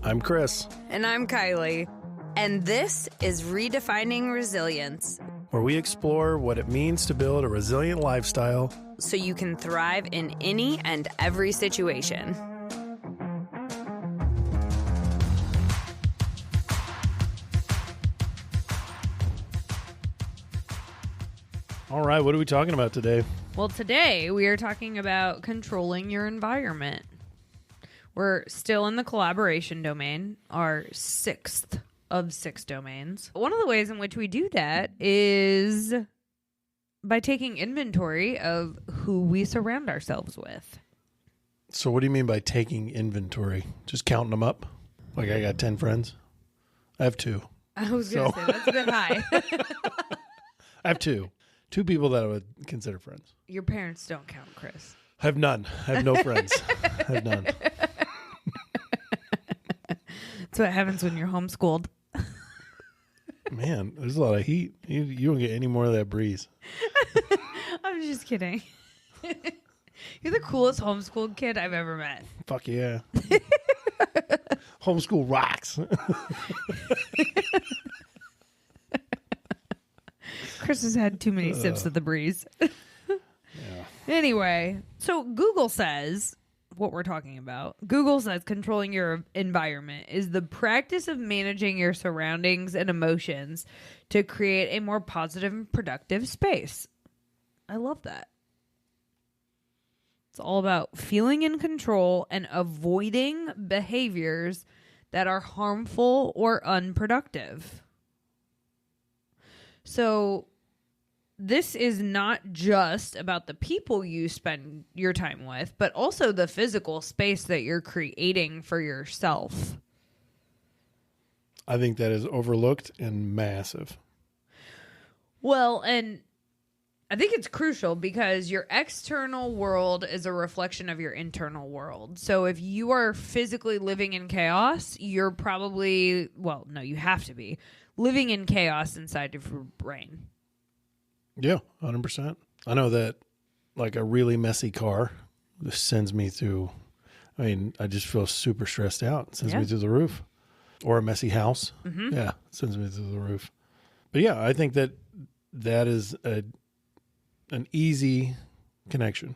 I'm Chris, And I'm Kiley. And this is Redefining Resilience, where we explore what it means to build a resilient lifestyle so you can thrive in any and every situation. All right, what are we talking about today? Well, today we are talking about controlling your environment. We're still in the collaboration domain, our 6th of 6 domains. One of the ways in which we do that is by taking inventory of who we surround ourselves with. So what do you mean by taking inventory? Just counting them up? Like I got 10 friends? I have 2. I was going to say, that's a bit high. I have 2. 2 people that I would consider friends. Your parents don't count, Chris. I have none. I have no friends. I have none. That's what happens when you're homeschooled. Man, there's a lot of heat. You don't get any more of that breeze. I'm just kidding. You're the coolest homeschooled kid I've ever met. Fuck yeah. Homeschool rocks. Chris has had too many sips of the breeze. Yeah. Anyway, so Google says what we're talking about. Google says controlling your environment is the practice of managing your surroundings and emotions to create a more positive and productive space. I love that. It's all about feeling in control and avoiding behaviors that are harmful or unproductive. So this is not just about the people you spend your time with, but also the physical space that you're creating for yourself. I think that is overlooked and massive. Well, and I think it's crucial because your external world is a reflection of your internal world. So if you are physically living in chaos, you're probably, well, no, you have to be living in chaos inside of your brain. Yeah, 100%. I know that like a really messy car just sends me through. I mean, I just feel super stressed out. It sends me through the roof. Or a messy house. Mm-hmm. Yeah, it sends me through the roof. But yeah, I think that is an easy connection.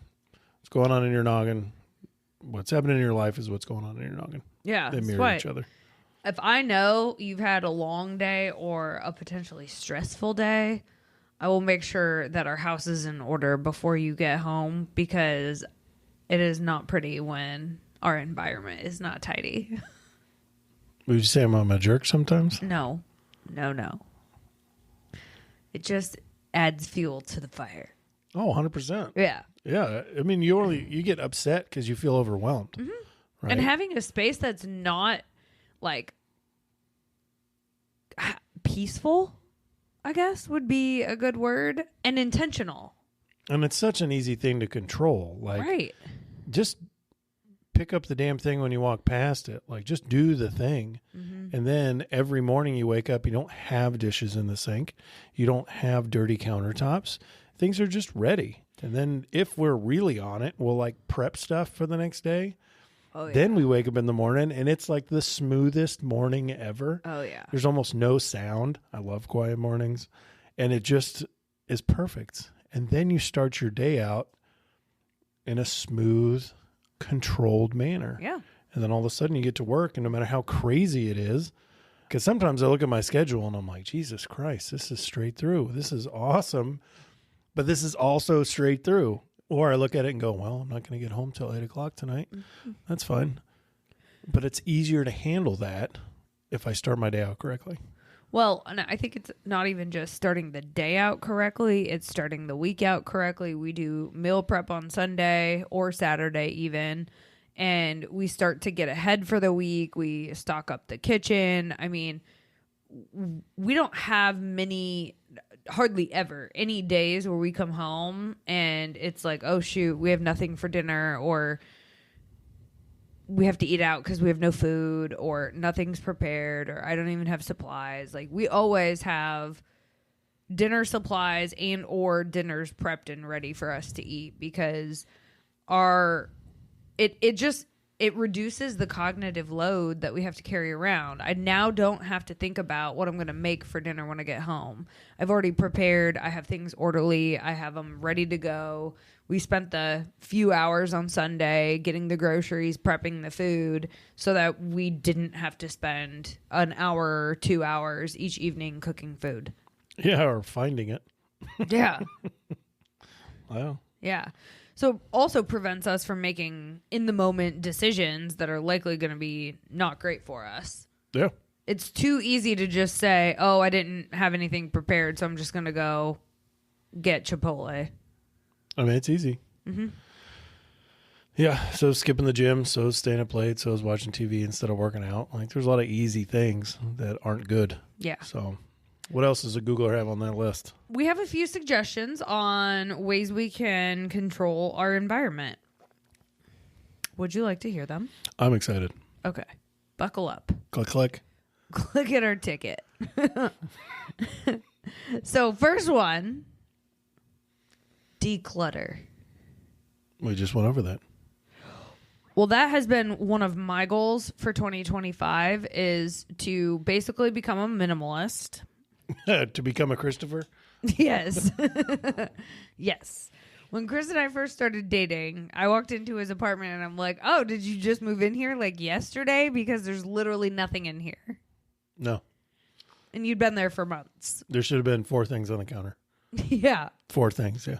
What's going on in your noggin, what's happening in your life is what's going on in your noggin. Yeah. They mirror each other. If I know you've had a long day or a potentially stressful day, I will make sure that our house is in order before you get home because it is not pretty when our environment is not tidy. Would you say I'm a jerk sometimes? No. It just adds fuel to the fire. Oh, 100%. Yeah. Yeah. I mean, you get upset because you feel overwhelmed. Mm-hmm. Right? And having a space that's not like peaceful, I guess would be a good word, and intentional. And it's such an easy thing to control. Like, right. Just pick up the damn thing when you walk past it. Like, just do the thing. Mm-hmm. And then every morning you wake up, you don't have dishes in the sink. You don't have dirty countertops. Things are just ready. And then if we're really on it, we'll like prep stuff for the next day. Oh, yeah. Then we wake up in the morning and it's like the smoothest morning ever. Oh, yeah. There's almost no sound. I love quiet mornings. And it just is perfect. And then you start your day out in a smooth, controlled manner. Yeah. And then all of a sudden you get to work, and no matter how crazy it is, because sometimes I look at my schedule and I'm like, Jesus Christ, this is straight through. This is awesome. But this is also straight through. Or I look at it and go, well, I'm not going to get home till 8 o'clock tonight. Mm-hmm. That's fine. But it's easier to handle that if I start my day out correctly. Well, and I think it's not even just starting the day out correctly. It's starting the week out correctly. We do meal prep on Sunday or Saturday even. And we start to get ahead for the week. We stock up the kitchen. I mean, we don't have hardly ever any days where we come home and it's like, oh shoot, we have nothing for dinner, or we have to eat out because we have no food, or nothing's prepared, or I don't even have supplies. Like, we always have dinner supplies and or dinners prepped and ready for us to eat, because it just it reduces the cognitive load that we have to carry around. I now don't have to think about what I'm going to make for dinner when I get home. I've already prepared. I have things orderly. I have them ready to go. We spent the few hours on Sunday getting the groceries, prepping the food so that we didn't have to spend an hour or 2 hours each evening cooking food. Yeah, or finding it. Yeah. Wow. Yeah. So also prevents us from making in the moment decisions that are likely going to be not great for us. Yeah. It's too easy to just say, oh, I didn't have anything prepared, so I'm just going to go get Chipotle. I mean, it's easy. Mm-hmm. Yeah. So skipping the gym, so staying up late, so watching TV instead of working out. Like there's a lot of easy things that aren't good. Yeah. So what else does a Googler have on that list? We have a few suggestions on ways we can control our environment. Would you like to hear them? I'm excited. Okay. Buckle up. Click, click. Click at our ticket. So first one, declutter. We just went over that. Well, that has been one of my goals for 2025 is to basically become a minimalist. To become a Christopher? Yes. Yes. When Chris and I first started dating, I walked into his apartment and I'm like, oh, did you just move in here like yesterday? Because there's literally nothing in here. No. And you'd been there for months. There should have been 4 things on the counter. Yeah. 4 things, yeah.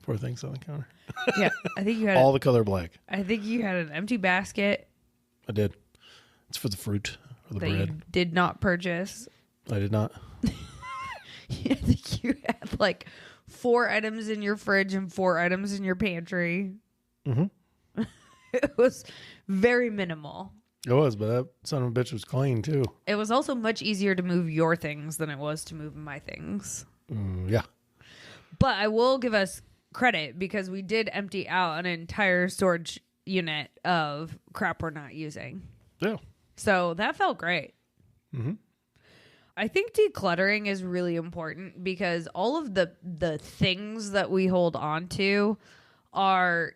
4 things on the counter. Yeah. I think you had all the color black. I think you had an empty basket. I did. It's for the fruit or the that bread. You did not purchase. I did not. I think you had like 4 items in your fridge and 4 items in your pantry. Mm-hmm. It was very minimal. It was, but that son of a bitch was clean too. It was also much easier to move your things than it was to move my things. Yeah. But I will give us credit because we did empty out an entire storage unit of crap we're not using. Yeah. So that felt great. Mm-hmm. I think decluttering is really important because all of the things that we hold on to are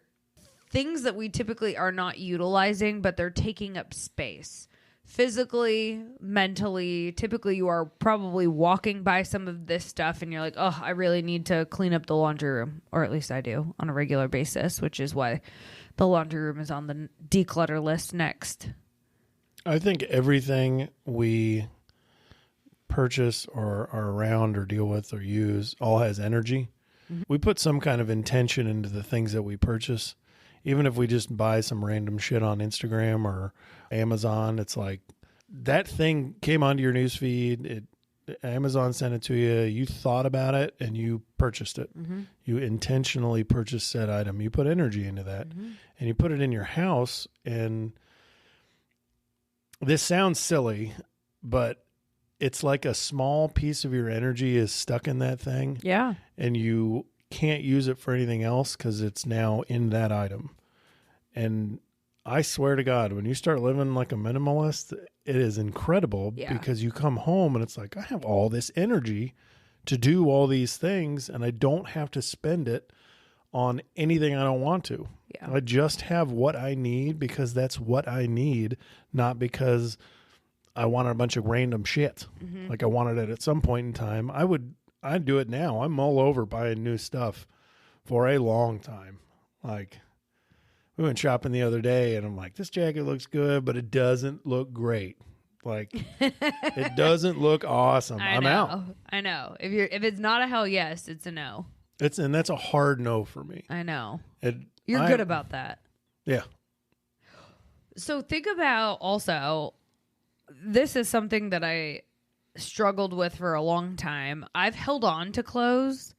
things that we typically are not utilizing, but they're taking up space. Physically, mentally, typically you are probably walking by some of this stuff and you're like, oh, I really need to clean up the laundry room. Or at least I do on a regular basis, which is why the laundry room is on the declutter list next. I think everything we purchase or are around or deal with or use all has energy. Mm-hmm. We put some kind of intention into the things that we purchase. Even if we just buy some random shit on Instagram or Amazon, it's like that thing came onto your newsfeed. Amazon sent it to you. You thought about it and you purchased it. Mm-hmm. You intentionally purchased said item. You put energy into that, mm-hmm. and you put it in your house. And this sounds silly, but it's like a small piece of your energy is stuck in that thing. Yeah. And you can't use it for anything else because it's now in that item. And I swear to God, when you start living like a minimalist, it is incredible because you come home and it's like, I have all this energy to do all these things and I don't have to spend it on anything I don't want to. Yeah. I just have what I need because that's what I need, not because I wanted a bunch of random shit. Mm-hmm. Like I wanted it at some point in time. I'd do it now. I'm all over buying new stuff for a long time. Like we went shopping the other day and I'm like, this jacket looks good, but it doesn't look great. Like it doesn't look awesome. I'm out. I know. If it's not a hell yes, it's a no. And that's a hard no for me. I know. You're good about that. Yeah. So think about also, this is something that I struggled with for a long time. I've held on to clothes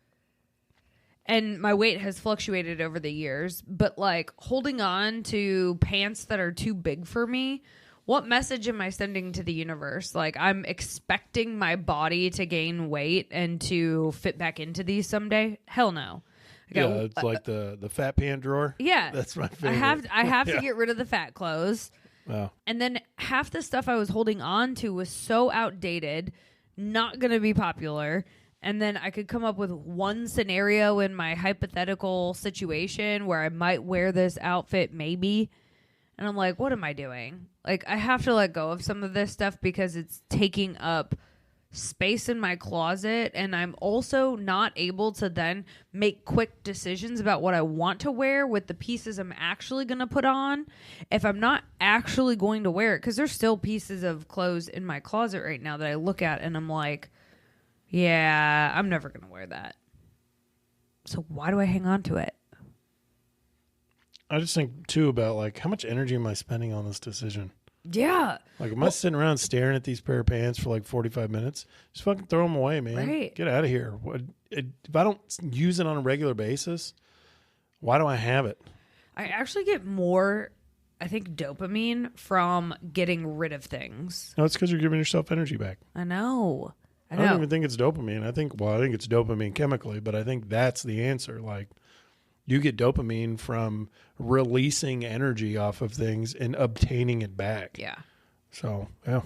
and my weight has fluctuated over the years, but like holding on to pants that are too big for me, what message am I sending to the universe? Like I'm expecting my body to gain weight and to fit back into these someday? Hell no. It's like the fat pant drawer. Yeah. That's my favorite. I have to get rid of the fat clothes. Wow. And then half the stuff I was holding on to was so outdated, not going to be popular. And then I could come up with one scenario in my hypothetical situation where I might wear this outfit maybe. And I'm like, what am I doing? Like, I have to let go of some of this stuff because it's taking up space in my closet, and I'm also not able to then make quick decisions about what I want to wear with the pieces I'm actually going to put on if I'm not actually going to wear it, because there's still pieces of clothes in my closet right now that I look at and I'm like, yeah, I'm never going to wear that. So why do I hang on to it? I just think too about like, how much energy am I spending on this decision? Yeah. Like, am I sitting around staring at these pair of pants for like 45 minutes? Just fucking throw them away, man. Right. Get out of here. If I don't use it on a regular basis, why do I have it? I actually get more, I think, dopamine from getting rid of things. No, it's because you're giving yourself energy back. I know. I don't even think it's dopamine. I think it's dopamine chemically, but I think that's the answer. Like, you get dopamine from releasing energy off of things and obtaining it back. Yeah. So, yeah.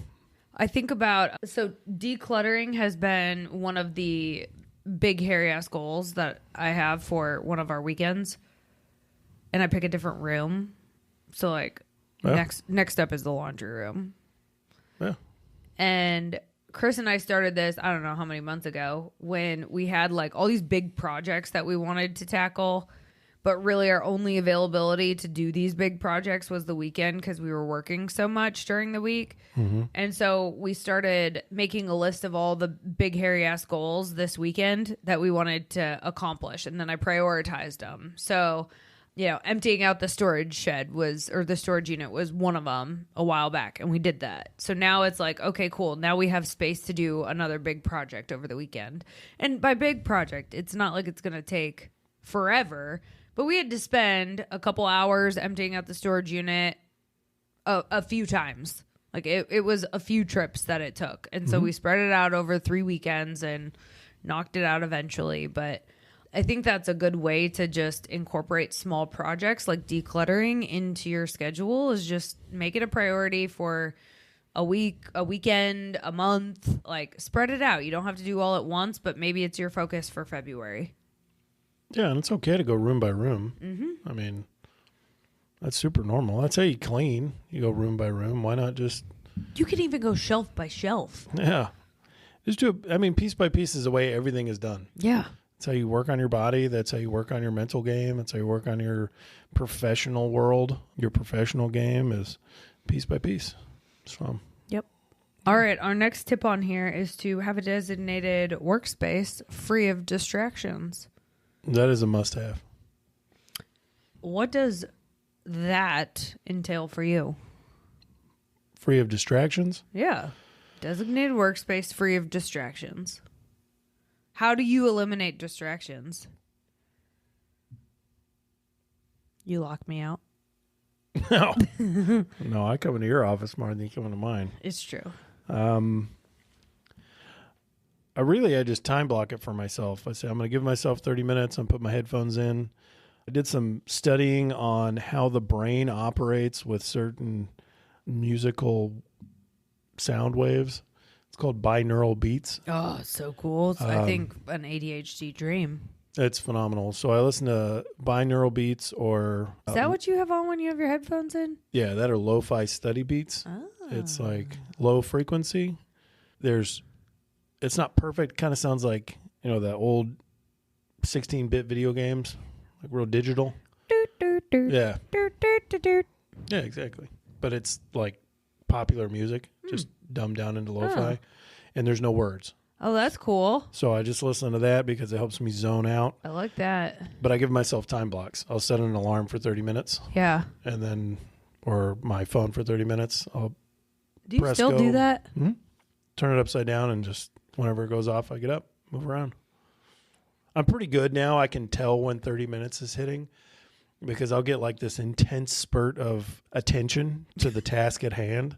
I think about, so decluttering has been one of the big hairy ass goals that I have for one of our weekends. And I pick a different room. So like next up is the laundry room. Yeah. And Chris and I started this, I don't know how many months ago, when we had like all these big projects that we wanted to tackle. But really our only availability to do these big projects was the weekend because we were working so much during the week. Mm-hmm. And so we started making a list of all the big hairy ass goals this weekend that we wanted to accomplish. And then I prioritized them. So, you know, emptying out the storage shed the storage unit was one of them a while back. And we did that. So now it's like, okay, cool. Now we have space to do another big project over the weekend. And by big project, it's not like it's going to take forever. But we had to spend a couple hours emptying out the storage unit a few times. Like it was a few trips that it took. And so we spread it out over 3 weekends and knocked it out eventually. But I think that's a good way to just incorporate small projects like decluttering into your schedule, is just make it a priority for a week, a weekend, a month. Like, spread it out. You don't have to do all at once, but maybe it's your focus for February. Yeah, and it's okay to go room by room. Mm-hmm. I mean, that's super normal. That's how you clean. You go room by room. Why not just... You can even go shelf by shelf. Yeah. Just do it. I mean, piece by piece is the way everything is done. Yeah. That's how you work on your body. That's how you work on your mental game. That's how you work on your professional world. Your professional game is piece by piece. So... Yep. All right. Our next tip on here is to have a designated workspace free of distractions. That is a must-have. What does that entail for you? Free of distractions? Yeah. Designated workspace free of distractions. How do you eliminate distractions? You lock me out. No. No, I come into your office more than you come into mine. It's true. I just time block it for myself. I say, I'm going to give myself 30 minutes and put my headphones in. I did some studying on how the brain operates with certain musical sound waves. It's called binaural beats. Oh, so cool. It's, I think, an ADHD dream. It's phenomenal. So I listen to binaural beats or... Is that what you have on when you have your headphones in? Yeah, that are lo-fi study beats. Oh. It's like low frequency. It's not perfect. Kind of sounds like, the old 16-bit video games, like real digital. Yeah. Yeah, exactly. But it's like popular music, just dumbed down into lo-fi, and there's no words. Oh, that's cool. So I just listen to that because it helps me zone out. I like that. But I give myself time blocks. I'll set an alarm for 30 minutes. Yeah. And then, or my phone for 30 minutes. Do you still do that? Mm-hmm. Turn it upside down and just whenever it goes off, I get up, move around. I'm pretty good now. I can tell when 30 minutes is hitting because I'll get like this intense spurt of attention to the task at hand.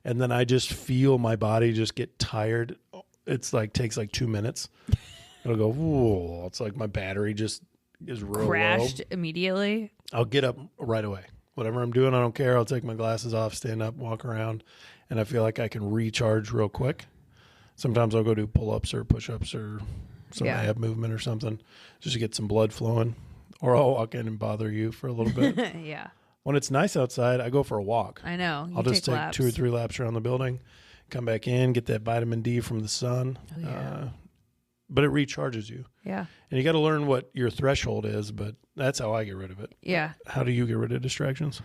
And then I just feel my body just get tired. It's like takes like 2 minutes. It'll go, whoa. It's like my battery just is real crashed low. Immediately. I'll get up right away. Whatever I'm doing, I don't care. I'll take my glasses off, stand up, walk around, and I feel like I can recharge real quick. Sometimes I'll go do pull-ups or push-ups or some ab movement or something just to get some blood flowing. Or I'll walk in and bother you for a little bit. Yeah. When it's nice outside, I go for a walk. I know. I'll just take 2 or 3 laps around the building, come back in, get that vitamin D from the sun. Oh, yeah. But it recharges you. Yeah. And you got to learn what your threshold is, but that's how I get rid of it. Yeah. How do you get rid of distractions?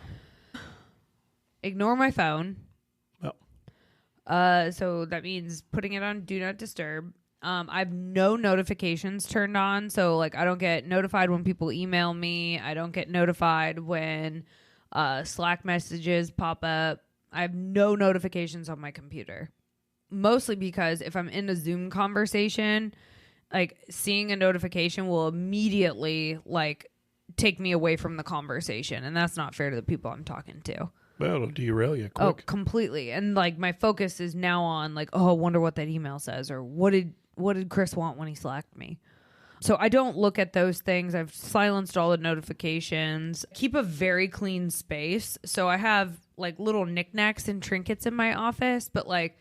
Ignore my phone. Oh. So that means putting it on Do Not Disturb. I have no notifications turned on. So, like, I don't get notified when people email me. I don't get notified when Slack messages pop up. I have no notifications on my computer. Mostly because if I'm in a Zoom conversation, like, seeing a notification will immediately, like, take me away from the conversation. And that's not fair to the people I'm talking to. Well, it'll derail you quick. Oh, completely. And, like, my focus is now on, like, oh, I wonder what that email says, or what did Chris want when he slacked me? So I don't look at those things. I've silenced all the notifications. Keep a very clean space. So I have, like, little knickknacks and trinkets in my office, but, like,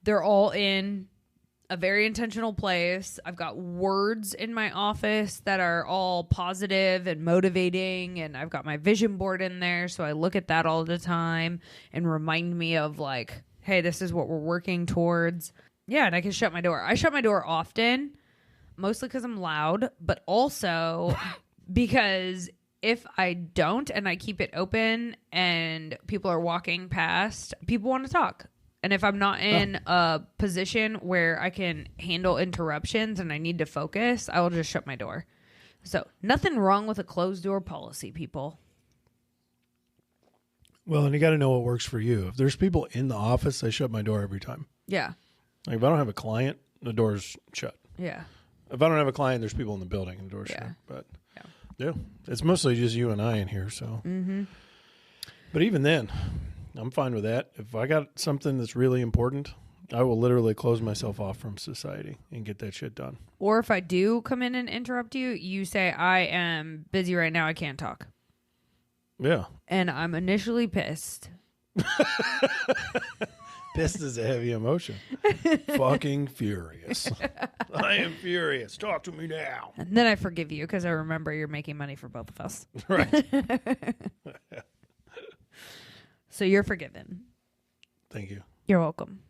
they're all in a very intentional place. I've got words in my office that are all positive and motivating, and I've got my vision board in there, so I look at that all the time and remind me of, like, hey, this is what we're working towards. Yeah, and I can shut my door. I shut my door often, mostly because I'm loud, but also because if I don't and I keep it open and people are walking past, people want to talk. And if I'm not in a position where I can handle interruptions and I need to focus, I will just shut my door. So nothing wrong with a closed door policy, people. Well, and you got to know what works for you. If there's people in the office, I shut my door every time. Yeah. Like, if I don't have a client, the door's shut. Yeah. If I don't have a client, there's people in the building and the door's shut. But yeah, it's mostly just you and I in here. So, But even then, I'm fine with that. If I got something that's really important, I will literally close myself off from society and get that shit done. Or if I do come in and interrupt you, you say, I am busy right now. I can't talk. Yeah. And I'm initially pissed. Pissed is a heavy emotion. Fucking furious. I am furious. Talk to me now. And then I forgive you because I remember you're making money for both of us. Right. So you're forgiven. Thank you. You're welcome.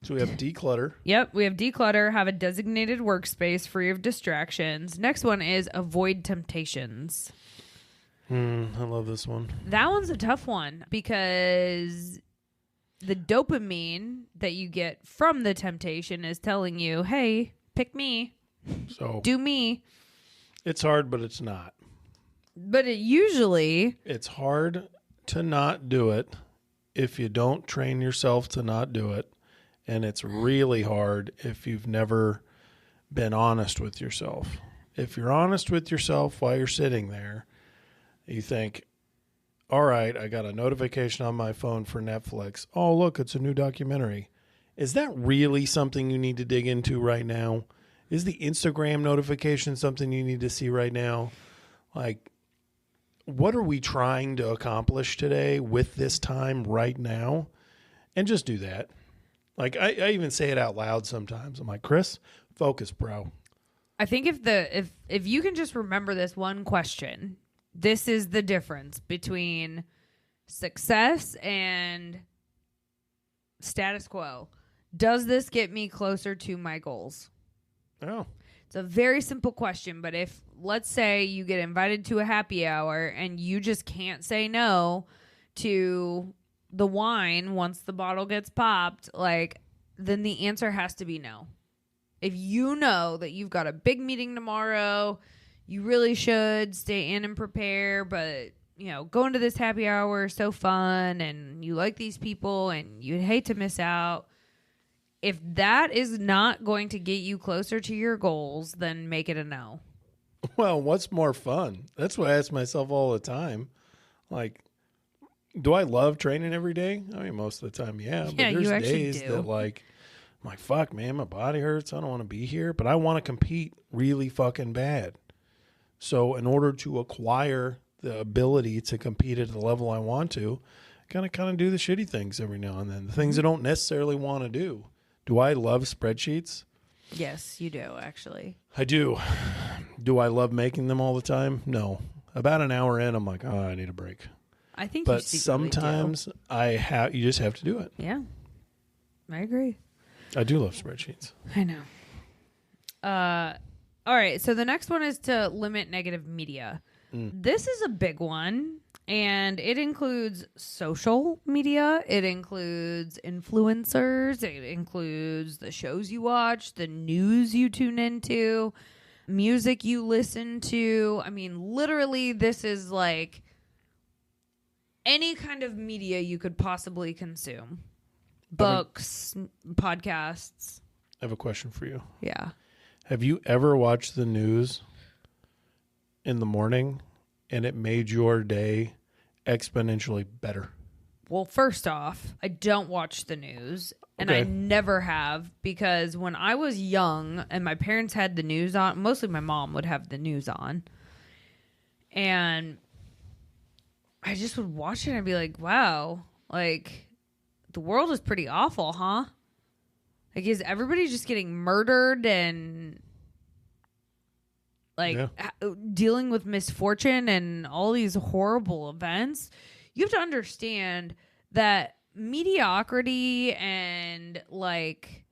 So we have declutter. Yep, we have declutter, have a designated workspace free of distractions. Next one is avoid temptations. I love this one. That one's a tough one because the dopamine that you get from the temptation is telling you, hey, pick me. So do me. It's hard, but it's not. But it's hard to not do it if you don't train yourself to not do it. And it's really hard if you've never been honest with yourself. If you're honest with yourself while you're sitting there, you think, all right, I got a notification on my phone for Netflix. Oh, look, it's a new documentary. Is that really something you need to dig into right now? Is the Instagram notification something you need to see right now? Like, what are we trying to accomplish today with this time right now? And just do that. Like, I even say it out loud sometimes. I'm like, Chris, focus, bro. I think if you can just remember this one question, this is the difference between success and status quo. Does this get me closer to my goals? Oh. It's a very simple question, but if, let's say, you get invited to a happy hour and you just can't say no to the wine once the bottle gets popped, like, then the answer has to be no. If you know that you've got a big meeting tomorrow, you really should stay in and prepare, but, you know, going to this happy hour is so fun and you like these people and you'd hate to miss out. If that is not going to get you closer to your goals, then make it a no. Well, what's more fun? That's what I ask myself all the time. Like, do I love training every day? I mean, most of the time, yeah. But there's days that, like, I'm like, fuck, man, my body hurts. I don't want to be here. But I want to compete really fucking bad. So in order to acquire the ability to compete at the level I want to, kind of do the shitty things every now and then. The things I don't necessarily want to do. Do I love spreadsheets? Yes, you do, actually. I do. Do I love making them all the time? No. About an hour in, I'm like, oh, I need a break. I think, but you secretly sometimes you just have to do it. do. Yeah, I agree. I do love spreadsheets. I know. All right. So the next one is to limit negative media. This is a big one, and it includes social media. It includes influencers. It includes the shows you watch, the news you tune into, music you listen to. I mean, literally, this is like any kind of media you could possibly consume. Books, podcasts. I have a question for you. Yeah. Have you ever watched the news in the morning and it made your day exponentially better? Well, first off, I don't watch the news, and Okay. I never have, because when I was young and my parents had the news on, mostly my mom would have the news on, and I just would watch it and I'd be like, wow, like, the world is pretty awful, huh? Like, is everybody just getting murdered and like dealing with misfortune and all these horrible events? You have to understand that mediocrity and like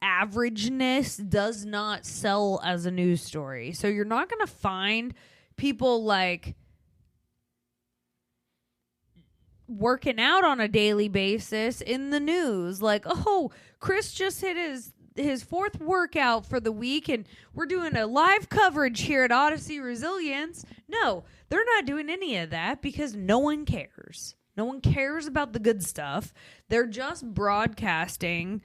averageness does not sell as a news story. So you're not going to find people like working out on a daily basis in the news. Like, oh, Chris just hit his fourth workout for the week and we're doing a live coverage here at Odyssey Resilience. No, they're not doing any of that because no one cares. No one cares about the good stuff. They're just broadcasting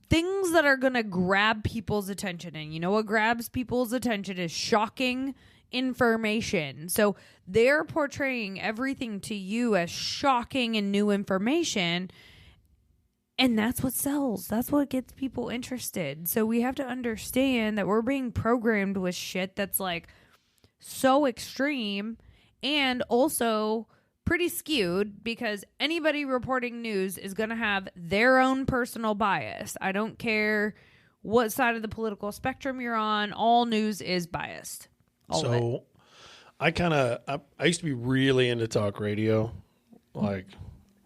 things that are going to grab people's attention. And you know what grabs people's attention is shocking information. So they're portraying everything to you as shocking and new information. And that's what sells. That's what gets people interested. So we have to understand that we're being programmed with shit that's like so extreme and also pretty skewed, because anybody reporting news is going to have their own personal bias. I don't care what side of the political spectrum you're on. All news is biased. So I used to be really into talk radio, like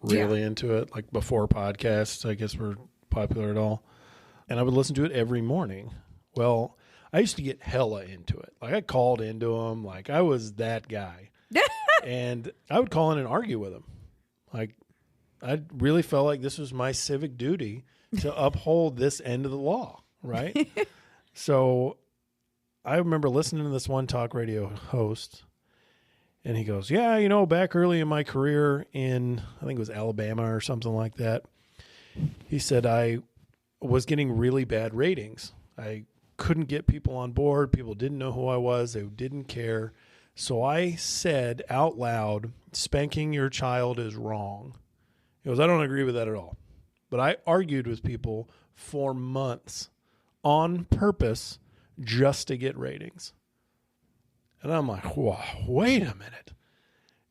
really into it, like before podcasts, I guess, were popular at all. And I would listen to it every morning. Well, I used to get hella into it. Like I called into them, like I was that guy. And I would call in and argue with them. Like I really felt like this was my civic duty to uphold this end of the law, right? So I remember listening to this one talk radio host, and he goes, yeah, you know, back early in my career in, I think it was Alabama or something like that, he said I was getting really bad ratings. I couldn't get people on board. People didn't know who I was. They didn't care. So I said out loud, spanking your child is wrong. He goes, I don't agree with that at all. But I argued with people for months on purpose just to get ratings. And I'm like, whoa, wait a minute.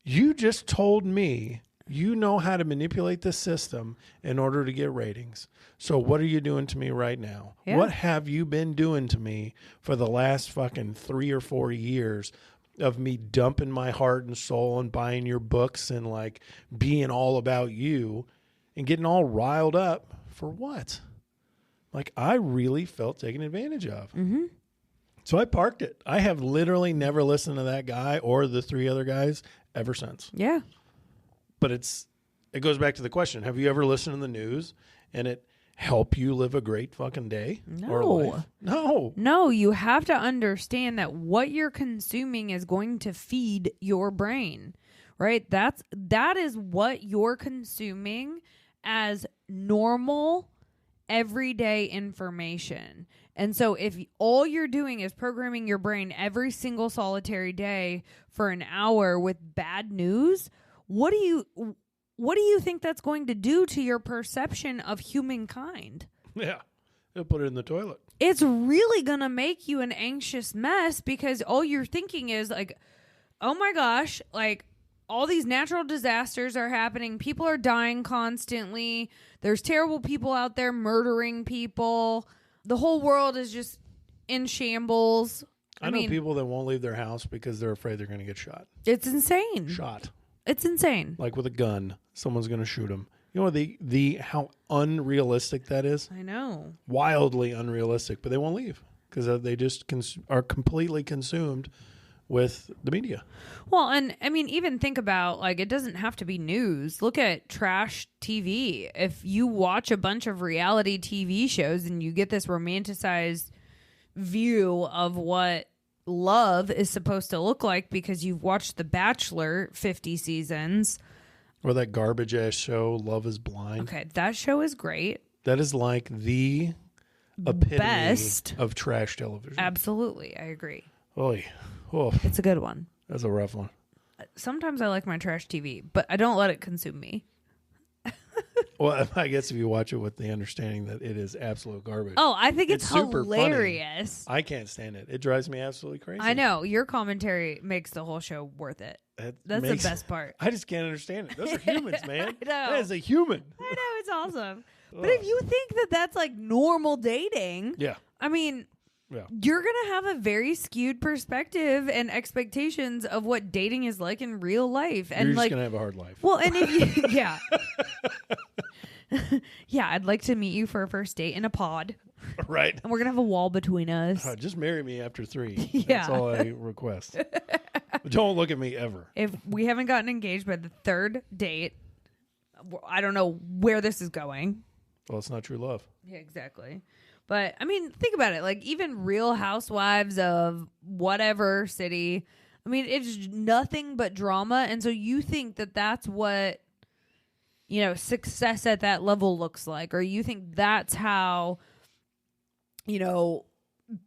You just told me you know how to manipulate the system in order to get ratings. So what are you doing to me right now? Yeah. What have you been doing to me for the last fucking 3 or 4 years of me dumping my heart and soul and buying your books and like being all about you and getting all riled up for what? Like I really felt taken advantage of. Mm-hmm. So I parked it. I have literally never listened to that guy or the 3 other guys ever since. Yeah. But it goes back to the question. Have you ever listened to the news and it help you live a great fucking day or life? No. No, you have to understand that what you're consuming is going to feed your brain, right? That is what you're consuming as normal everyday information. And so if all you're doing is programming your brain every single solitary day for an hour with bad news, what do you think that's going to do to your perception of humankind? Yeah. They'll put it in the toilet. It's really going to make you an anxious mess, because all you're thinking is like, oh my gosh, like all these natural disasters are happening. People are dying constantly. There's terrible people out there murdering people. The whole world is just in shambles. I know people that won't leave their house because they're afraid they're going to get shot. It's insane. Shot. It's insane. Like with a gun, someone's going to shoot them. You know the how unrealistic that is? I know. Wildly unrealistic, but they won't leave because they just are completely consumed with the media. Well, and I mean, even think about, like, it doesn't have to be news. Look at trash TV. If you watch a bunch of reality TV shows and you get this romanticized view of what love is supposed to look like because you've watched The Bachelor 50 seasons. Or that garbage ass show, Love is Blind. Okay, that show is great. That is like the epitome Best. of trash television. Absolutely, I agree. Oy. Oh, It's a good one. that's a rough one. Sometimes I like my trash TV, but I don't let it consume me. Well, I guess if you watch it with the understanding that it is absolute garbage. Oh, I think it's super hilarious. I can't stand it. It drives me absolutely crazy. I know. Your commentary makes the whole show worth it. That's the best part. I just can't understand it. Those are humans, man. I know. That is a human. I know, it's awesome. But if you think that that's like normal dating, Yeah. I mean, Yeah. you're going to have a very skewed perspective and expectations of what dating is like in real life. And You're just like, going to have a hard life. well, and if you, yeah. Yeah, I'd like to meet you for a first date in a pod. Right. And we're going to have a wall between us. Just marry me after 3. Yeah. That's all I request. But don't look at me ever. If we haven't gotten engaged by the third date, I don't know where this is going. Well, it's not true love. Yeah, exactly. But I mean, think about it. Like, even Real Housewives of whatever city, I mean, it's nothing but drama. And so you think that that's what, you know, success at that level looks like, or you think that's how, you know,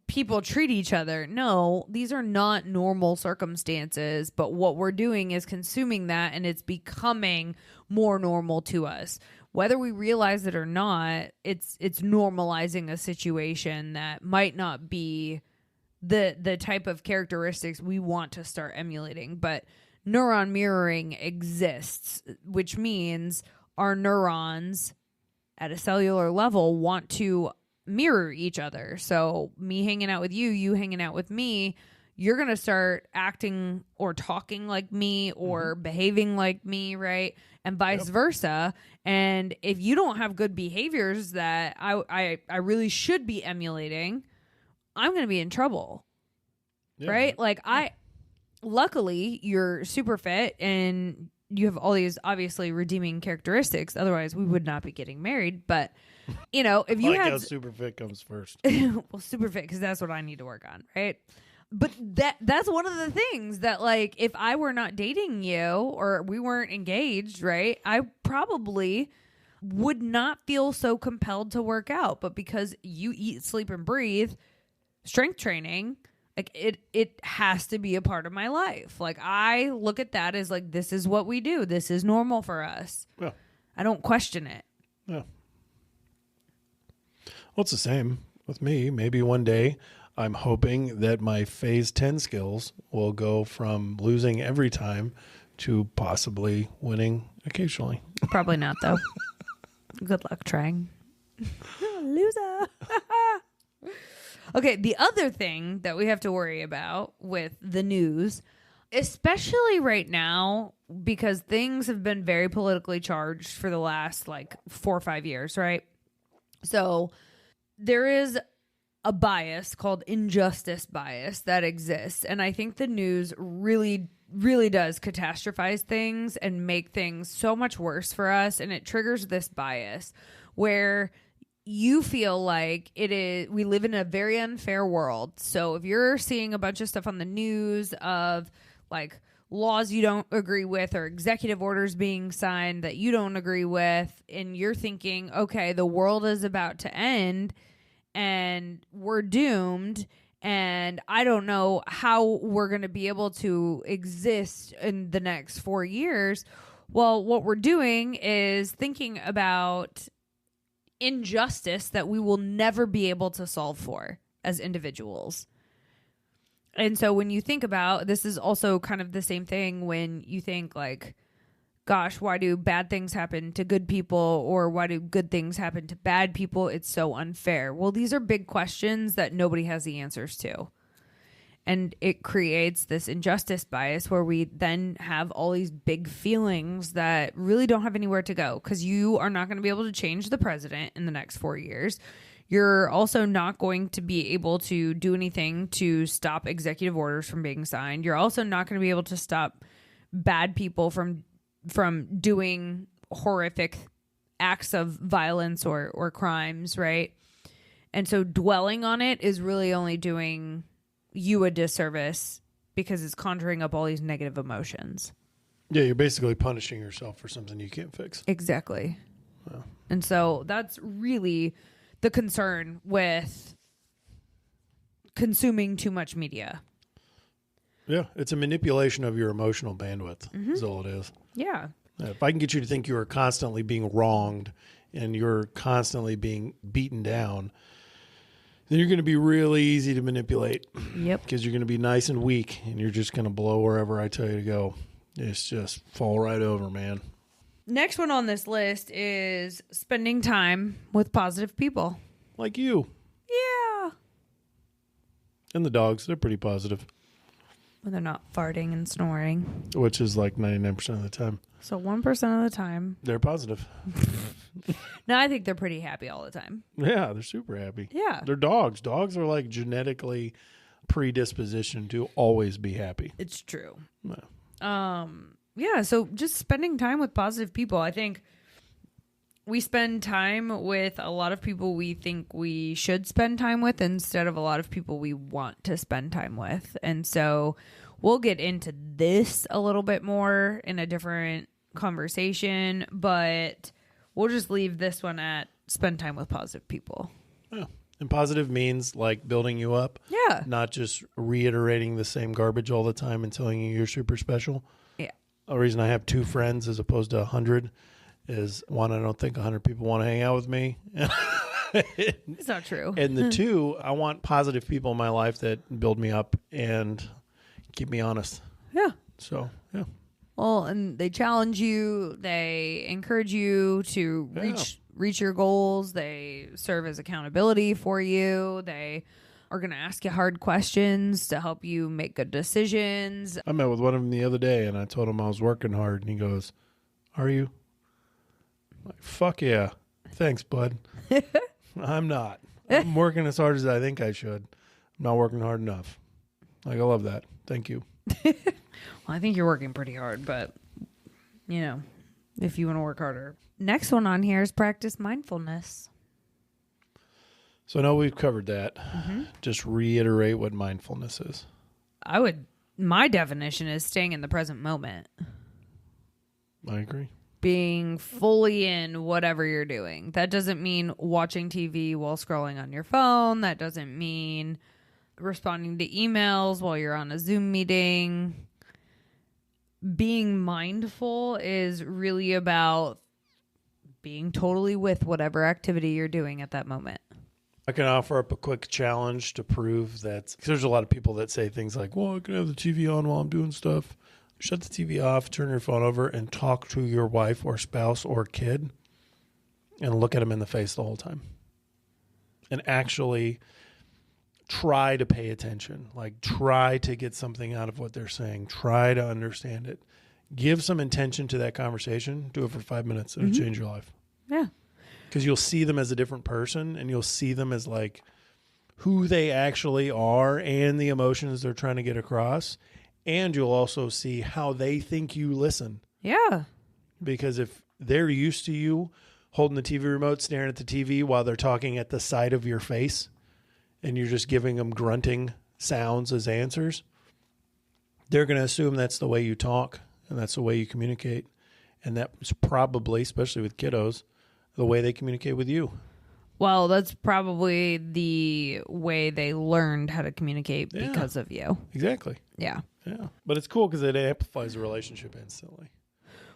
people treat each other. No, these are not normal circumstances, but what we're doing is consuming that, and it's becoming more normal to us. Whether we realize it or not, it's normalizing a situation that might not be the type of characteristics we want to start emulating. But neuron mirroring exists, which means our neurons at a cellular level want to mirror each other. So me hanging out with you, you hanging out with me, you're going to start acting or talking like me or behaving like me, right? And vice versa. And if you don't have good behaviors that I really should be emulating, I'm going to be in trouble. Yeah. Right? Like luckily you're super fit and you have all these obviously redeeming characteristics. Otherwise we would not be getting married. But you know, if you like had how super fit comes first. well, super fit, because that's what I need to work on, right? But that's one of the things that, like, if I were not dating you or we weren't engaged, right, I probably would not feel so compelled to work out. But because you eat, sleep, and breathe strength training, like it has to be a part of my life. Like, I look at that as like, this is what we do. This is normal for us. Yeah. I don't question it. Yeah. Well, it's the same with me. Maybe one day I'm hoping that my phase 10 skills will go from losing every time to possibly winning occasionally. Probably not, though. Good luck trying. Loser. Okay, the other thing that we have to worry about with the news, especially right now, because things have been very politically charged for the last like 4 or 5 years, right? So there is a bias called injustice bias that exists. And I think the news really, really does catastrophize things and make things so much worse for us. And it triggers this bias where you feel like we live in a very unfair world. So if you're seeing a bunch of stuff on the news of like laws you don't agree with or executive orders being signed that you don't agree with, and you're thinking, okay, the world is about to end and we're doomed, and I don't know how we're going to be able to exist in the next 4 years. Well, what we're doing is thinking about injustice that we will never be able to solve for as individuals. And so when you think about, this is also kind of the same thing when you think like, gosh, why do bad things happen to good people, or why do good things happen to bad people? It's so unfair. Well, these are big questions that nobody has the answers to. And it creates this injustice bias where we then have all these big feelings that really don't have anywhere to go, because you are not going to be able to change the president in the next 4 years. You're also not going to be able to do anything to stop executive orders from being signed. You're also not going to be able to stop bad people from doing horrific acts of violence or crimes, right? And so dwelling on it is really only doing you a disservice, because it's conjuring up all these negative emotions. Yeah, you're basically punishing yourself for something you can't fix. Exactly. Wow. And so that's really the concern with consuming too much media. Yeah, it's a manipulation of your emotional bandwidth, is all it is. Yeah. If I can get you to think you are constantly being wronged and you're constantly being beaten down, then you're going to be really easy to manipulate. Yep. Because you're going to be nice and weak, and you're just going to blow wherever I tell you to go. It's just fall right over, man. Next one on this list is spending time with positive people. Like you. Yeah. And the dogs, they're pretty positive. When they're not farting and snoring. Which is like 99% of the time. So 1% of the time. They're positive. No, I think they're pretty happy all the time. Yeah, they're super happy. Yeah. They're dogs. Dogs are like genetically predispositioned to always be happy. It's true. Yeah. Yeah, so just spending time with positive people. I think we spend time with a lot of people we think we should spend time with instead of a lot of people we want to spend time with. And so we'll get into this a little bit more in a different conversation, but we'll just leave this one at spend time with positive people. Yeah. And positive means like building you up. Yeah. Not just reiterating the same garbage all the time and telling you you're super special. Yeah. The reason I have 2 friends as opposed to 100 is, one, I don't think 100 people want to hang out with me. It's not true. And the 2, I want positive people in my life that build me up and keep me honest. Yeah. So, yeah. Well, and they challenge you. They encourage you to reach your goals. They serve as accountability for you. They are going to ask you hard questions to help you make good decisions. I met with one of them the other day, and I told him I was working hard, and he goes, "Are you?" I'm like, fuck yeah. Thanks, bud. I'm not. I'm working as hard as I think I should. I'm not working hard enough. Like, I love that. Thank you. Well, I think you're working pretty hard, but, you know, if you want to work harder. Next one on here is practice mindfulness. So I know we've covered that. Mm-hmm. Just reiterate what mindfulness is. My definition is staying in the present moment. I agree. Being fully in whatever you're doing. That doesn't mean watching TV while scrolling on your phone. That doesn't mean responding to emails while you're on a Zoom meeting. Being mindful is really about being totally with whatever activity you're doing at that moment. I can offer up a quick challenge to prove that, because there's a lot of people that say things like, well, I can have the TV on while I'm doing stuff. Shut the TV off, turn your phone over, and talk to your wife or spouse or kid and look at them in the face the whole time. And actually try to pay attention. Like, try to get something out of what they're saying. Try to understand it. Give some intention to that conversation. Do it for 5 minutes. It'll change your life. Yeah. Because you'll see them as a different person, and you'll see them as like who they actually are and the emotions they're trying to get across. And you'll also see how they think you listen. Yeah. Because if they're used to you holding the TV remote, staring at the TV while they're talking at the side of your face, and you're just giving them grunting sounds as answers, they're going to assume that's the way you talk and that's the way you communicate. And that's probably, especially with kiddos, the way they communicate with you. Well, that's probably the way they learned how to communicate because of you. Exactly. Yeah. Yeah. But it's cool because it amplifies the relationship instantly.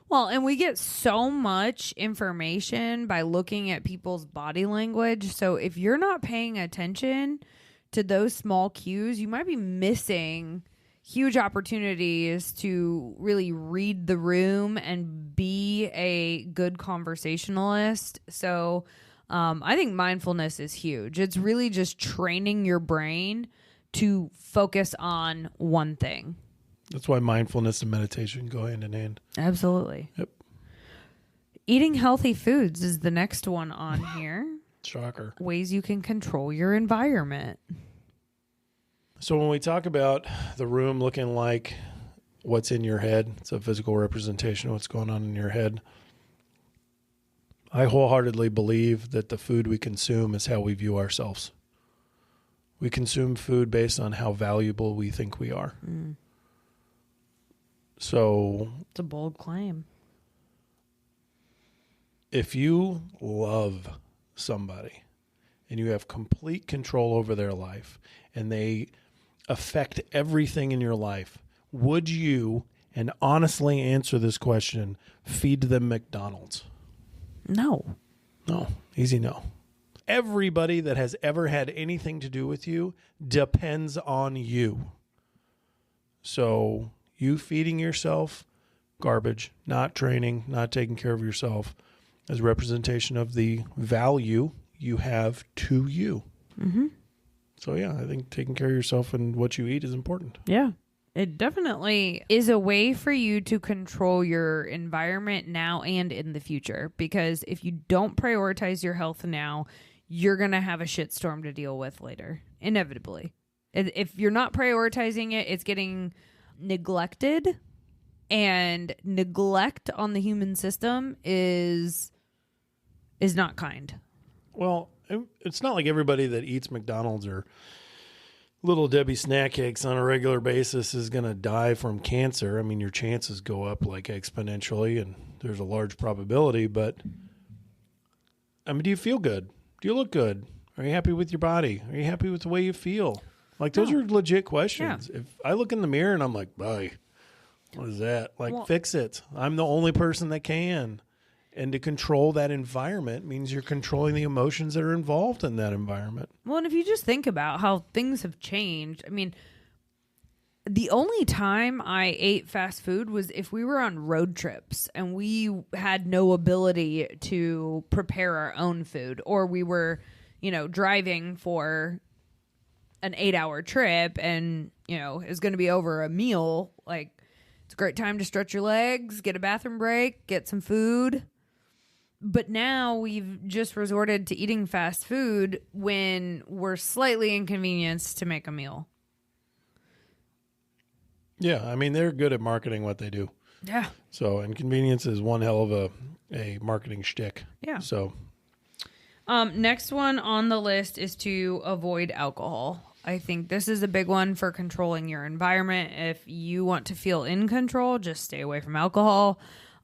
Well, and we get so much information by looking at people's body language. So if you're not paying attention to those small cues, you might be missing huge opportunities to really read the room and be a good conversationalist. So I think mindfulness is huge. It's really just training your brain to focus on one thing. That's why mindfulness and meditation go hand in hand. Absolutely. Yep. Eating healthy foods is the next one on here. Shocker. Ways you can control your environment. So when we talk about the room looking like what's in your head, it's a physical representation of what's going on in your head. I wholeheartedly believe that the food we consume is how we view ourselves. We consume food based on how valuable we think we are. Mm. So It's a bold claim. if you love somebody and you have complete control over their life and they affect everything in your life, would you, and honestly answer this question, feed them McDonald's? No. No. Easy no. Everybody that has ever had anything to do with you depends on you. So you feeding yourself garbage, not training, not taking care of yourself as representation of the value you have to you. Mm-hmm. So yeah, I think taking care of yourself and what you eat is important. Yeah. It definitely is a way for you to control your environment now and in the future. Because if you don't prioritize your health now, you're going to have a shitstorm to deal with later, inevitably. If you're not prioritizing it, it's getting neglected. And neglect on the human system is not kind. Well, it's not like everybody that eats McDonald's or Little Debbie snack cakes on a regular basis is going to die from cancer. I mean, your chances go up like exponentially, and there's a large probability. But, I mean, do you feel good? Do you look good? Are you happy with your body? Are you happy with the way you feel? Like, those are legit questions. Yeah. If I look in the mirror and I'm like, boy, what is that? Like, fix it. I'm the only person that can. And to control that environment means you're controlling the emotions that are involved in that environment. Well, and if you just think about how things have changed, I mean, the only time I ate fast food was if we were on road trips and we had no ability to prepare our own food, or we were, driving for an 8-hour trip and, it was going to be over a meal. Like, it's a great time to stretch your legs, get a bathroom break, get some food. But now we've just resorted to eating fast food when we're slightly inconvenienced to make a meal. Yeah, I mean, they're good at marketing what they do. Yeah. So inconvenience is one hell of a marketing shtick. Yeah. So next one on the list is to avoid alcohol. I think this is a big one for controlling your environment. If you want to feel in control, just stay away from alcohol.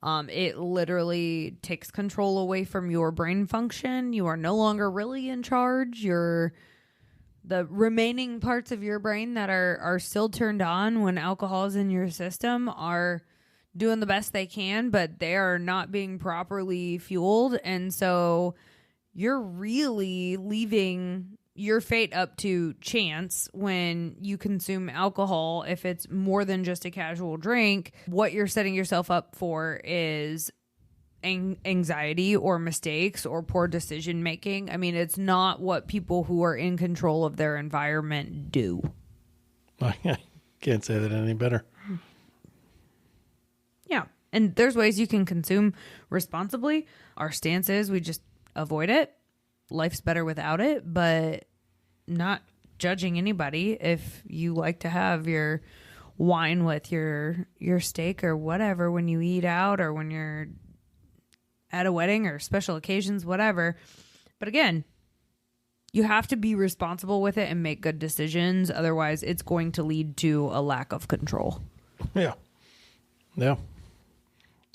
It literally takes control away from your brain function. You are no longer really in charge. The remaining parts of your brain that are still turned on when alcohol is in your system are doing the best they can, but they are not being properly fueled. And so you're really leaving your fate up to chance when you consume alcohol. If it's more than just a casual drink, what you're setting yourself up for is anxiety or mistakes or poor decision making. I mean, it's not what people who are in control of their environment do. I can't say that any better. Yeah. And there's ways you can consume responsibly. Our stance is we just avoid it. Life's better without it, but not judging anybody. If you like to have your wine with your steak or whatever when you eat out or when you're at a wedding or special occasions, whatever. But again, you have to be responsible with it and make good decisions. Otherwise, it's going to lead to a lack of control. Yeah. Yeah.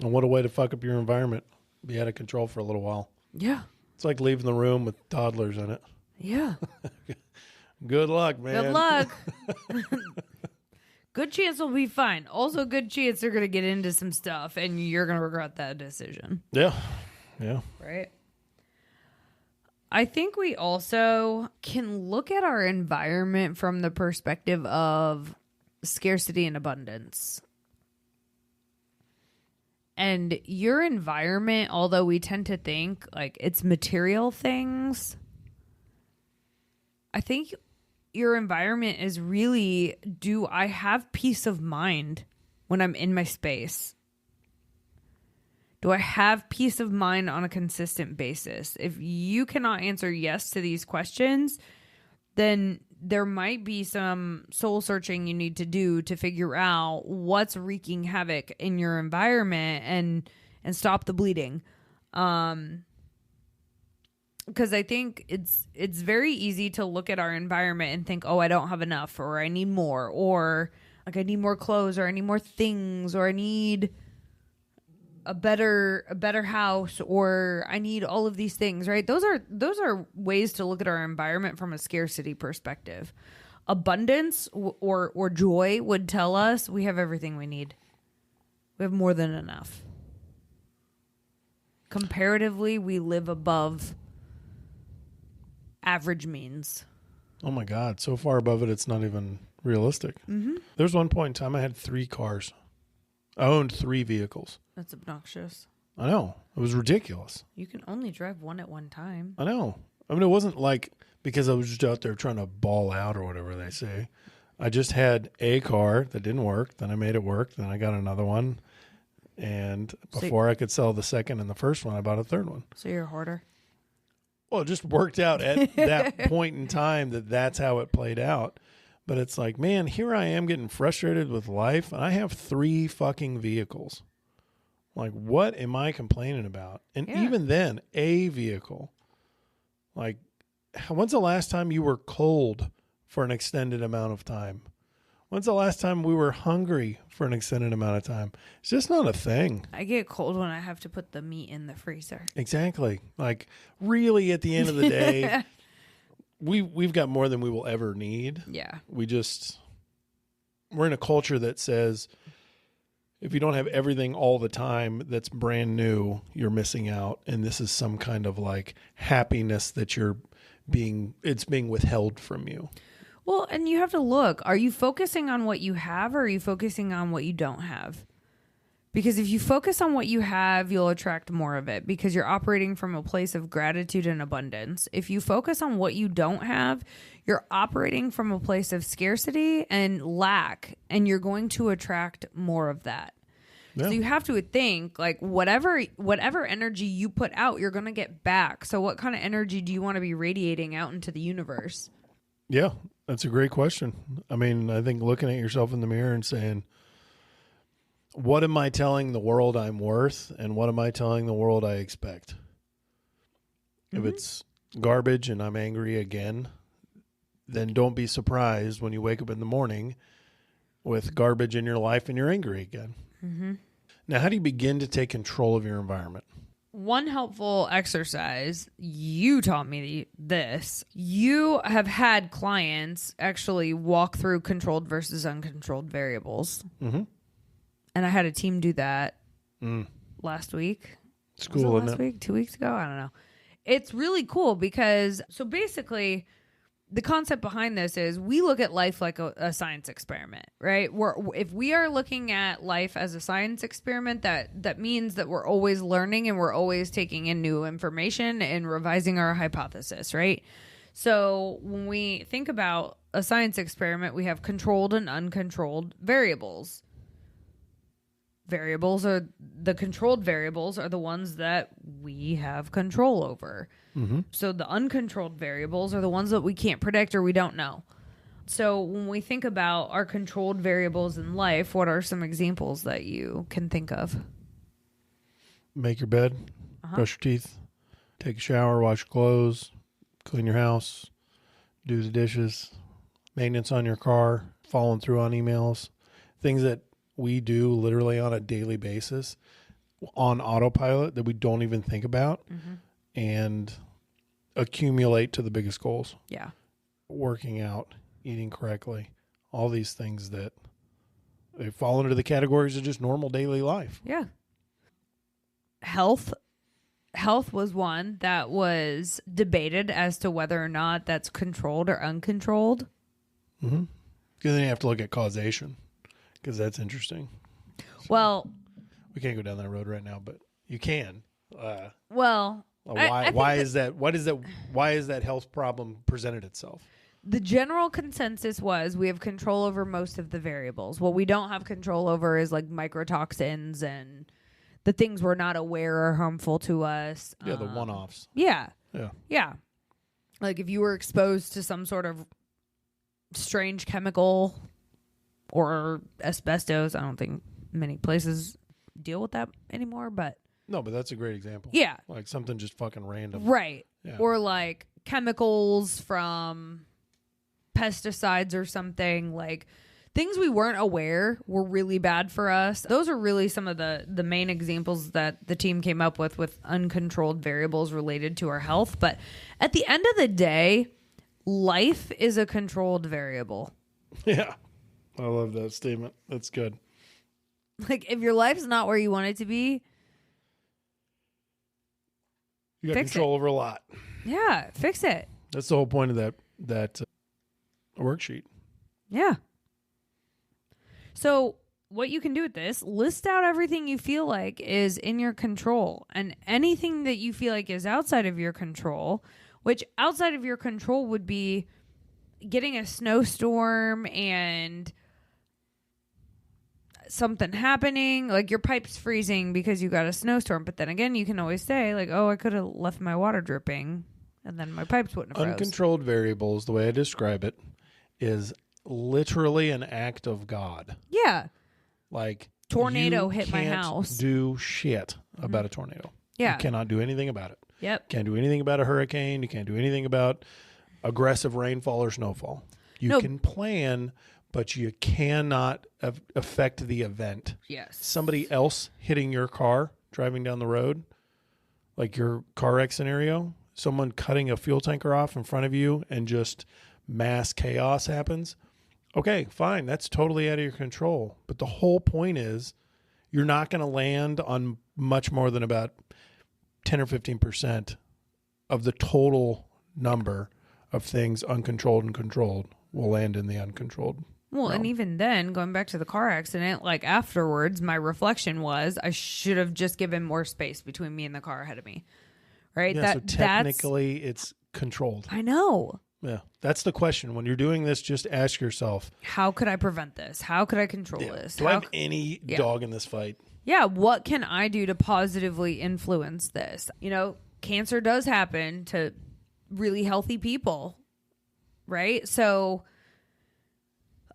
And what a way to fuck up your environment. Be out of control for a little while. Yeah. It's like leaving the room with toddlers in it. Yeah. Good luck, man. Good luck. Good chance we'll be fine. Also, good chance they're going to get into some stuff and you're going to regret that decision. Yeah. Yeah. Right. I think we also can look at our environment from the perspective of scarcity and abundance. And your environment, although we tend to think like it's material things, I think your environment is really, do I have peace of mind when I'm in my space? Do I have peace of mind on a consistent basis? If you cannot answer yes to these questions, then there might be some soul searching you need to do to figure out what's wreaking havoc in your environment and stop the bleeding. Because I think it's very easy to look at our environment and think, oh, I don't have enough, or I need more, or like I need more clothes, or I need more things, or I need a better house, or I need all of these things, right? Those are ways to look at our environment from a scarcity perspective. Abundance or joy would tell us we have everything we need. We have more than enough. Comparatively, we live above average means. Oh my God. So far above it, it's not even realistic. Mm-hmm. There's one point in time I had 3 cars. I owned 3 vehicles. That's obnoxious. I know. It was ridiculous. You can only drive one at one time. I know. I mean, it wasn't like because I was just out there trying to ball out or whatever they say. I just had a car that didn't work. Then I made it work. Then I got another one. And before I could sell the second and the first one, I bought a third one. So you're a hoarder? Well, it just worked out at that point in time that's how it played out. But it's like, man, here I am getting frustrated with life. And I have 3 fucking vehicles. Like, what am I complaining about? And even then, a vehicle. Like, when's the last time you were cold for an extended amount of time? When's the last time we were hungry for an extended amount of time? It's just not a thing. I get cold when I have to put the meat in the freezer. Exactly. Like, really, at the end of the day, we've got more than we will ever need. Yeah. We're in a culture that says if you don't have everything all the time that's brand new, you're missing out. And this is some kind of like happiness that it's being withheld from you. Well, and you have to look, are you focusing on what you have, or are you focusing on what you don't have? Because if you focus on what you have, you'll attract more of it because you're operating from a place of gratitude and abundance. If you focus on what you don't have, you're operating from a place of scarcity and lack, and you're going to attract more of that. Yeah. So you have to think like whatever energy you put out, you're going to get back. So what kind of energy do you want to be radiating out into the universe? Yeah, that's a great question. I mean, I think looking at yourself in the mirror and saying, what am I telling the world I'm worth, and what am I telling the world I expect? Mm-hmm. If it's garbage and I'm angry again, then don't be surprised when you wake up in the morning with garbage in your life and you're angry again. Mm-hmm. Now, how do you begin to take control of your environment? One helpful exercise, you taught me this. You have had clients actually walk through controlled versus uncontrolled variables. Mm-hmm. And I had a team do that last week. It's cool, was it last week? 2 weeks ago? I don't know. It's really cool because, so basically, the concept behind this is we look at life like a science experiment, right? If we are looking at life as a science experiment, that means that we're always learning and we're always taking in new information and revising our hypothesis, right? So when we think about a science experiment, we have controlled and uncontrolled variables. The controlled variables are the ones that we have control over. Mm-hmm. So the uncontrolled variables are the ones that we can't predict or we don't know. So when we think about our controlled variables in life, what are some examples that you can think of? Make your bed, brush your teeth, take a shower, wash your clothes, clean your house, do the dishes, maintenance on your car, following through on emails, things that we do literally on a daily basis on autopilot that we don't even think about and accumulate to the biggest goals. Yeah. Working out, eating correctly, all these things that they fall into the categories of just normal daily life. Yeah. Health was one that was debated as to whether or not that's controlled or uncontrolled. Mm-hmm. Because then you have to look at causation. Because that's interesting. Well, we can't go down that road right now, but you can. Why is that? Why is that health problem presented itself? the general consensus was we have control over most of the variables. What we don't have control over is like microtoxins and the things we're not aware are harmful to us. Yeah, the one-offs. Yeah. Yeah. Yeah. Like if you were exposed to some sort of strange chemical or asbestos, I don't think many places deal with that anymore, but No, but that's a great example. yeah. Like something just fucking random. Right. Yeah. Or like chemicals from pesticides or something, like things we weren't aware were really bad for us. Those are really some of the main examples that the team came up with uncontrolled variables related to our health. But at the end of the day, life is a controlled variable. Yeah. I love that statement. That's good. Like if your life's not where you want it to be, You got fix control over a lot. yeah, fix it. That's the whole point of that worksheet. Yeah. So what you can do with this, list out everything you feel like is in your control, and anything that you feel like is outside of your control, which outside of your control would be getting a snowstorm and something happening, like your pipe's freezing because you got a snowstorm. But then again, you can always say like, oh, I could have left my water dripping and then my pipes wouldn't have froze. Uncontrolled variables, the way I describe it, is literally an act of God. Yeah. Like Tornado you hit my can't house. Do shit about a tornado. Yeah. You cannot do anything about it. Yep. Can't do anything about a hurricane. You can't do anything about aggressive rainfall or snowfall. You can plan, but you cannot affect the event. Yes. Somebody else hitting your car driving down the road, like your car wreck scenario, someone cutting a fuel tanker off in front of you and just mass chaos happens. Okay, fine. That's totally out of your control. But the whole point is you're not going to land on much more than about 10 or 15% of the total number of things uncontrolled and controlled will land in the uncontrolled. Well, and even then, going back to the car accident, like afterwards, my reflection was I should have just given more space between me and the car ahead of me. Right? Yeah, so technically it's controlled. I know. Yeah, that's the question. When you're doing this, just ask yourself, how could I prevent this? How could I control this? Do I have any dog in this fight? Yeah, what can I do to positively influence this? You know, cancer does happen to really healthy people, right? So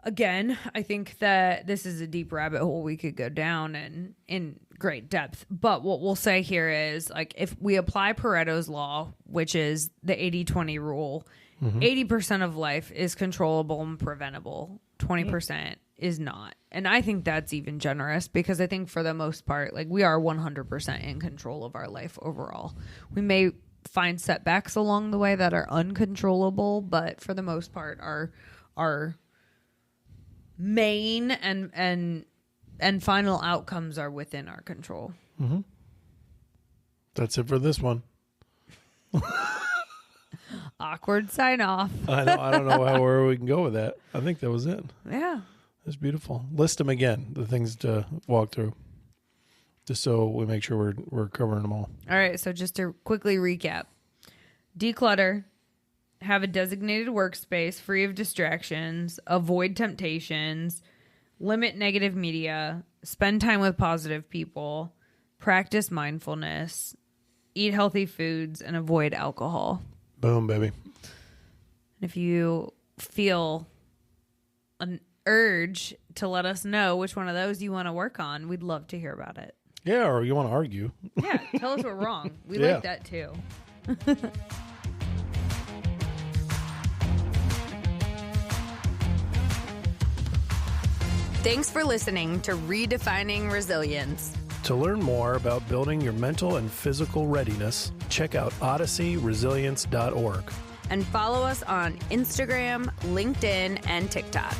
again, I think that this is a deep rabbit hole we could go down and in great depth. But what we'll say here is, like, if we apply Pareto's law, which is the 80-20 rule, 80% of life is controllable and preventable. 20% is not. And I think that's even generous, because I think for the most part, like, we are 100% in control of our life overall. We may find setbacks along the way that are uncontrollable, but for the most part, our main and final outcomes are within our control. Mm-hmm. That's it for this one. Awkward sign off. I don't know where we can go with that. I think that was it. Yeah. That's beautiful. List them again, the things to walk through, just so we make sure we're covering them all. All right. So just to quickly recap: declutter, have a designated workspace free of distractions, avoid temptations, limit negative media, spend time with positive people, practice mindfulness, eat healthy foods, and avoid alcohol. Boom, baby. If you feel an urge to let us know which one of those you want to work on, we'd love to hear about it. Yeah, or you want to argue. Yeah, tell us we're wrong. We Yeah. like that too. Thanks for listening to Redefining Resilience. To learn more about building your mental and physical readiness, check out odysseyresilience.org. And follow us on Instagram, LinkedIn, and TikTok.